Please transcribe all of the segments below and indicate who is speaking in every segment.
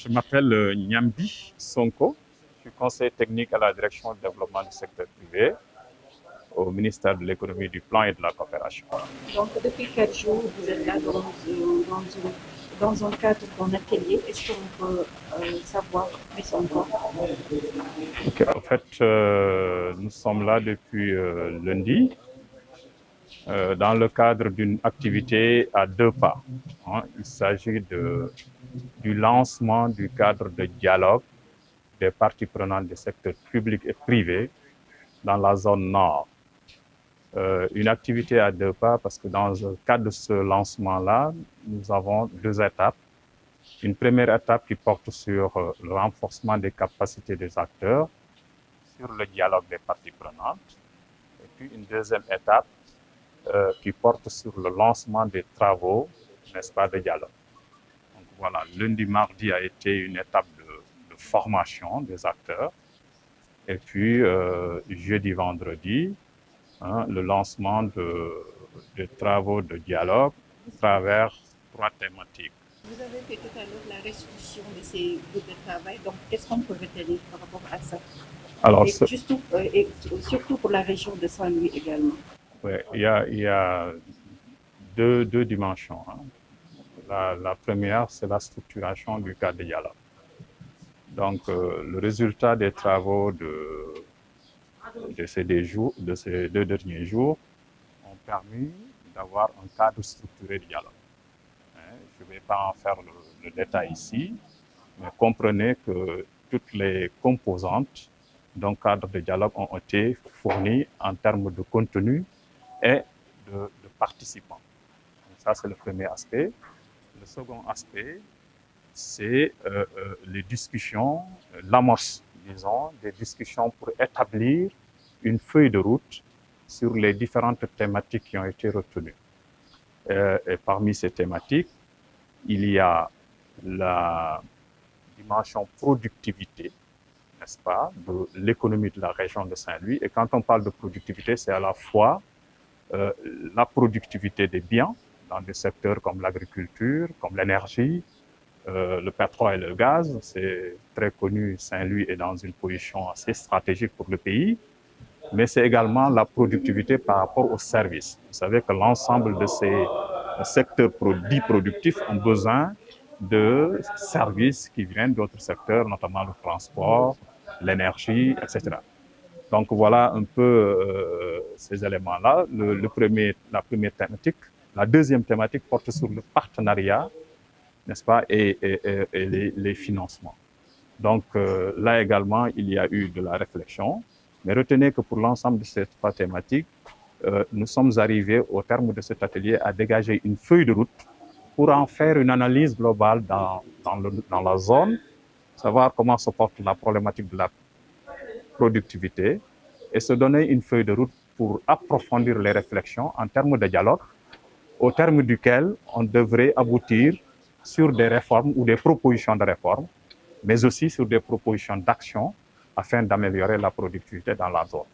Speaker 1: Je m'appelle Nyambi Sonko, je suis conseiller technique à la direction du développement du secteur privé au ministère de l'économie, du plan et de la coopération.
Speaker 2: Donc, depuis 4 jours, vous êtes là dans un cadre d'un atelier. Est-ce qu'on peut savoir plus encore?
Speaker 1: Okay. En fait, nous sommes là depuis lundi dans le cadre d'une activité à deux pas. Il s'agit du lancement du cadre de dialogue des parties prenantes des secteurs publics et privés dans la zone nord. Une activité à deux pas parce que dans le cadre de ce lancement-là, nous avons deux étapes. Une première étape qui porte sur le renforcement des capacités des acteurs, sur le dialogue des parties prenantes, et puis une deuxième étape qui porte sur le lancement des travaux, n'est-ce pas, de dialogue. Donc voilà, lundi, mardi a été une étape de formation des acteurs, et puis jeudi, vendredi, le lancement de travaux de dialogue à travers 3 thématiques.
Speaker 2: Vous avez fait tout à l'heure la restitution de ces groupes de travail. Donc, qu'est-ce qu'on peut retenir par rapport à ça?
Speaker 1: Alors,
Speaker 2: et surtout pour la région de Saint-Louis également.
Speaker 1: Ouais, il y a deux dimensions. La première, c'est la structuration du cadre de dialogue. Donc, le résultat des travaux de ces 2 derniers jours ont permis d'avoir un cadre structuré de dialogue. Je ne vais pas en faire le détail ici, mais comprenez que toutes les composantes d'un cadre de dialogue ont été fournies en termes de contenu et de participants. Donc ça, c'est le premier aspect. Le second aspect, c'est les discussions, l'amorce, disons, des discussions pour établir une feuille de route sur les différentes thématiques qui ont été retenues. Et parmi ces thématiques, il y a la dimension productivité, n'est-ce pas, de l'économie de la région de Saint-Louis. Et quand on parle de productivité, c'est à la fois la productivité des biens dans des secteurs comme l'agriculture, comme l'énergie, le pétrole et le gaz. C'est très connu, Saint-Louis est dans une position assez stratégique pour le pays, mais c'est également la productivité par rapport aux services. Vous savez que l'ensemble de ces secteurs dits productifs ont besoin de services qui viennent d'autres secteurs, notamment le transport, l'énergie, etc. Donc voilà un peu ces éléments-là. La première thématique. La deuxième thématique porte sur le partenariat, n'est-ce pas, et les financements. Donc là également, il y a eu de la réflexion. Mais retenez que pour l'ensemble de ces 3 thématiques, nous sommes arrivés au terme de cet atelier à dégager une feuille de route pour en faire une analyse globale dans la zone, savoir comment se porte la problématique de la productivité et se donner une feuille de route pour approfondir les réflexions en termes de dialogue, au terme duquel on devrait aboutir sur des réformes ou des propositions de réforme, mais aussi sur des propositions d'action afin d'améliorer la productivité dans la zone.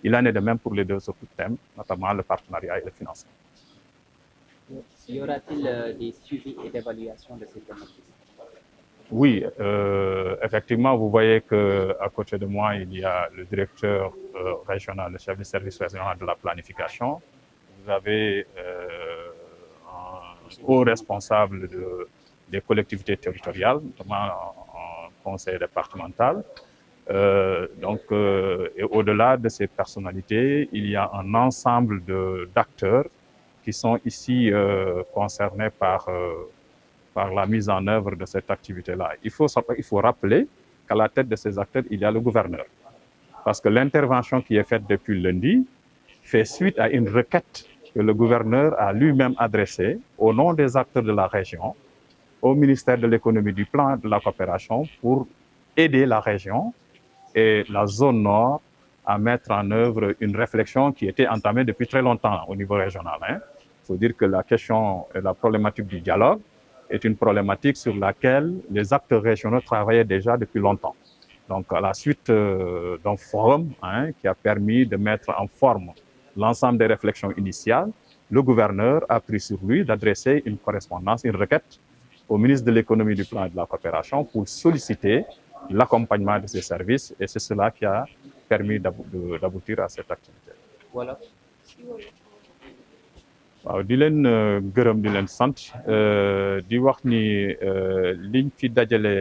Speaker 1: Il en est de même pour les 2 autres thèmes, notamment le partenariat et le financement.
Speaker 3: Y aura-t-il des suivis et d'évaluation de ces thématiques?
Speaker 1: Oui, effectivement, vous voyez qu'à côté de moi, il y a le directeur régional, le chef du service régional de la planification. Vous avez un haut responsable des collectivités territoriales, notamment en conseil départemental. Et au-delà de ces personnalités, il y a un ensemble d'acteurs qui sont ici concernés par la mise en œuvre de cette activité-là. Il faut rappeler qu'à la tête de ces acteurs, il y a le gouverneur. Parce que l'intervention qui est faite depuis lundi fait suite à une requête que le gouverneur a lui-même adressée au nom des acteurs de la région au ministère de l'économie, du plan et de la coopération pour aider la région et la zone nord à mettre en œuvre une réflexion qui était entamée depuis très longtemps au niveau régional. Il faut dire que la question et la problématique du dialogue est une problématique sur laquelle les acteurs régionaux travaillaient déjà depuis longtemps. Donc, à la suite d'un forum qui a permis de mettre en forme l'ensemble des réflexions initiales, le gouverneur a pris sur lui d'adresser une correspondance, une requête au ministre de l'économie, du plan et de la coopération pour solliciter l'accompagnement de ces services et c'est cela qui a permis d'aboutir à cette activité.
Speaker 3: Voilà.
Speaker 1: waaw di leen gërëm di leen sant di wax ni liñ fi dajale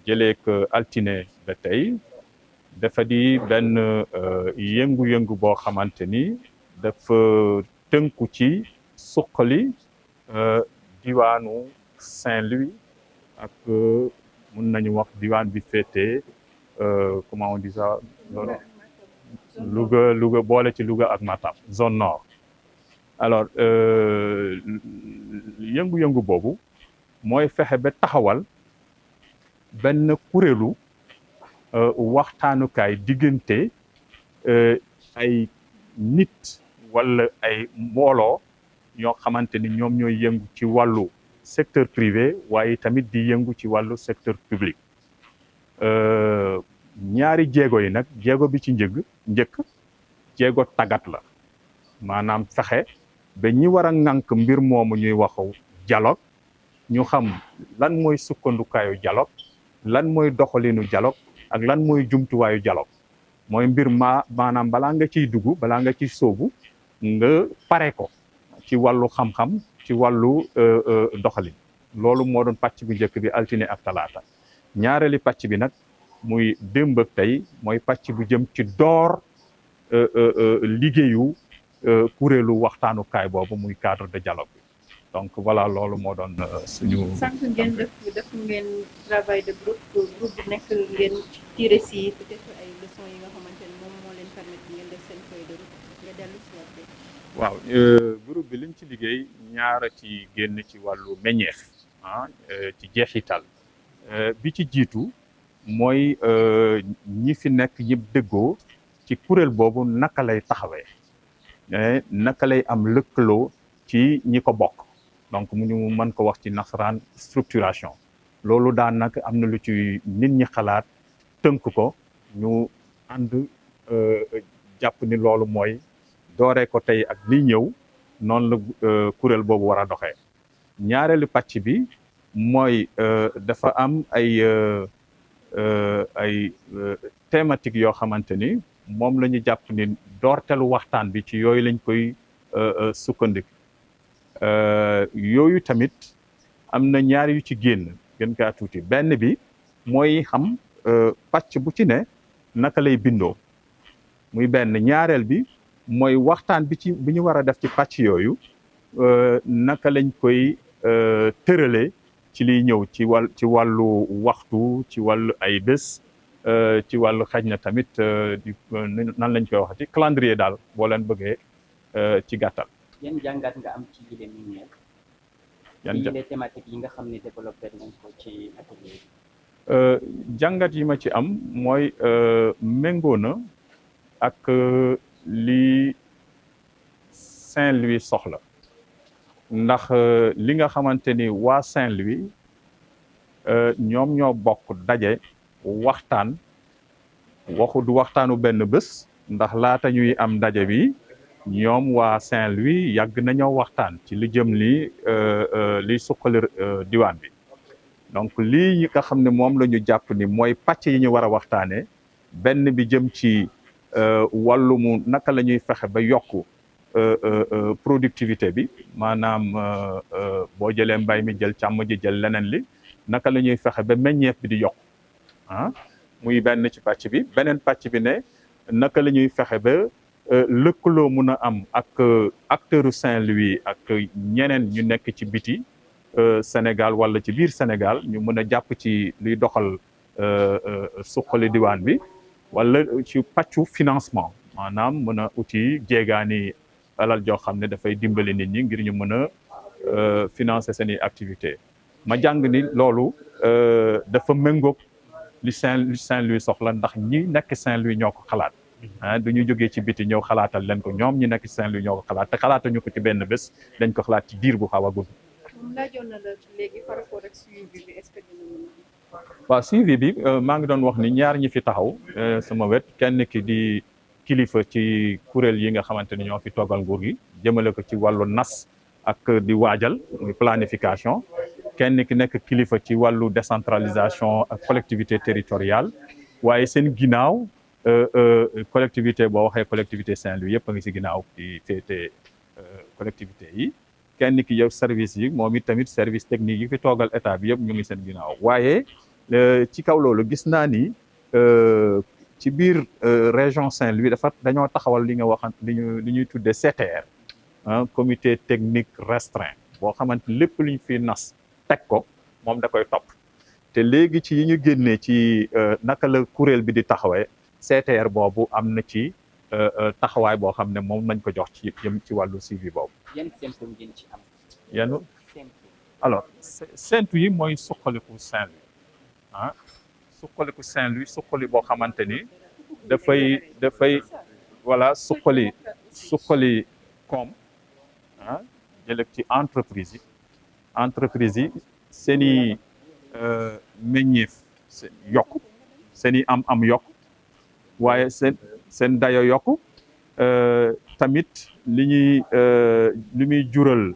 Speaker 1: jëlee ko altine ba tey dafa di benn yëngu-yëngu boo xamante ni dafa tënku ci suqali diwaanu Saint-Louis ak mun nañu wax diwaan bi féete comment on dit ça Louga boole ci Louga ak Matam zone nord. alors yëngu-yëngu boobu mooy fexe ba taxawal benn kuréelu waxtaanukaay diggante ay nit wala ay mbooloo ñoo xamante ni ñoom ñooy yëngu ci wàllu secteur privé waaye tamit di yëngu ci wàllu secteur public ñaari jéego yi nag jéego bi ci njëkk jéego tàggat la maanaam fexe ba ñi war a ŋànk mbir moomu ñuy waxu dialogue ñu xam lan mooy sukkandukaayu dialogue lan mooy doxalinu dialogue ak lan mooy jumtuwaayu dialogue mooy mbir maanaam balaa nga ciy dugg balaa nga ciy sóobu nga pare ko ci wàllu xam-xam ci wàllu doxalin loolu moo doon pàcc bu njëkk bi altine ak talaata ñaareeli pàcc bi nag muy démb ak tey mooy pàcc bu jëm ci door liggéeyu kuréelu waxtaanukaay boobu muy cadre de dialogue bi donc voilà loolu moo doon suñu.
Speaker 2: sànq ngeen def ngeen travail de groupe bi nekk ngeen tiré si peut-être ay leçons yi nga xamante ne moom moo leen permettre ngeen def seen feuille de route nga dellu si waat.
Speaker 1: waaw groupe bi liñ ci liggéey ñaara ci génn ci wàllu meññeef ci jeexital bi ci jiitu mooy ñi fi nekk ñëpp déggoo ci kuréel boobu naka lay taxawee. naka lay am lëkkaloo ci ñi ko bokk donc mu ñu mën ko wax ci nasaraan structuration loolu daanaka am na lu ci nit ñi xalaat tënk ko ñu ànd jàpp ni loolu mooy dooree ko tey ak liy ñëw noonu la kuréel boobu war a doxee ñaareelu pàcc bi mooy dafa am ay thématique yoo xamante ni moom la ñu jàpp ni doortelu waxtaan bi ci yooyu lañ koy sukkandiku yooyu tamit am na ñaar yu ci gën kaa tuuti benn bi mooy xam pàcc bu ci ne naka lay bindoo muy benn ñaareel bi mooy waxtaan bi ñu war a def ci pàcc yooyu naka lañ koy tëralee ci liy ñëw ci wàllu waxtu ci wàllu ay bés ci wàllu xaj na tamit nan lañ koy waxati calendrier daal boo leen bëggee ci gàttal.
Speaker 3: yan jàngat nga am ci yile meññeef. yan yile thématique yi nga xam ne développé nañ ko ci atelier bi.
Speaker 1: jàngat yi ma ci am mooy méngoo na ak li Saint-Louis soxla ndax li nga xamante ni waa Saint-Louis ñoom ñoo bokk daje. waxtaan du waxtaanu benn bés ndax laata ñuy am ndaje bi ñoom waa Saint-Louis yàgg nañoo waxtaan ci li jëm liy suqali diwaan bi donc lii nga xam ne moom la ñu jàpp ni mooy pàcc yi ñu war a waxtaanee benn bi jëm ci wàllumu naka la ñuy fexe ba yokk productivité bi maanaam boo jëlee mbay mi jël càmm ji jël leneen li naka la ñuy fexe ba meññeef bi di yokk muy benn ci pàcc bi beneen pàcc bi ne naka la ñuy fexe ba lëkkaloo mun a am ak acteuru Saint-Louis ak ñeneen ñu nekk ci biti Sénégal wala ci biir Sénégal ñu mën a jàpp ci luy doxal suqali diwaan bi wala ci pàccu financement maanaam mën a uti jéegaani alal joo xam ne dafay dimbali nit ñi ngir ñu mën a financer seeni activité ma jàng ni loolu dafa méngoog li Saint-Louis soxla ndax ñi nekk Saint-Louis ñoo ko xalaat du ñu jógee ci biti ñëw xalaatal leen ko ñoom ñi nekk Saint-Louis ñoo ko xalaat te xalaatuñu ko ci benn bés dañ ko xalaat ci diir bu xaw a gudd.
Speaker 2: laajoon na la léegi par rapport ak suivi bi est-ce que dina mën a.
Speaker 1: waaw suivi bi maa ngi doon wax ni ñaar ñi fi taxaw sama wet kenn ki di kilifa ci kuréel yi nga xamante ni ñoo fi toogal nguur gi jëmale ko ci wàllu nas ak di waajal muy planification kenn ki nekk kilifa ci wàllu décentralisation ak collectivité territoriale waaye seen ginnaaw collectivité boo waxee collectivité Saint-Louis yëpp a ngi si ginnaaw di féete collectivité yi kenn ki yow service yi moom it tamit service technique yi fi toogal état bi yëpp ñu ngi seen ginnaaw waaye ci kaw loolu gis naa ni ci biir région Saint-Louis dañoo taxawal li nga waxan li ñuy tuddee CTR comité technique restreint boo xamante lépp lu ñu fi nas teg ko moom da koy topp te léegi ci yi ñu génnee ci naka la kuréel bi di taxawee CTR boobu am na ci taxawaay boo xam ne moom nañ ko jox ci jëm ci wàllu suivi boobu.
Speaker 3: yan symptômes ngeen ci am.
Speaker 1: yan alors séntu yi mooy suqaliku Saint-Louis suqaliku Saint-Louis suqali boo xamante ni dafay voilà suqali koom jëlee ci entreprise yi seen i meññeef yokku seen i am yokku waaye seen dayo yokku tamit li muy jural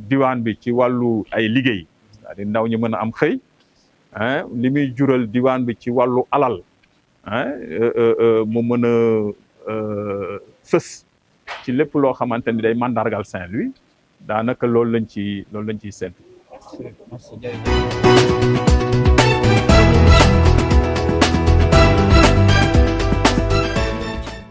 Speaker 1: diwaan bi ci wàllu ay liggéey c'est-à-dire ndaw ñi mën a am xëy li muy jural diwaan bi ci wàllu alal mu mën a fës ci lépp loo xamante ni day mandargal Saint-Louis daanaka loolu lañ ciy séntu.
Speaker 3: Merci.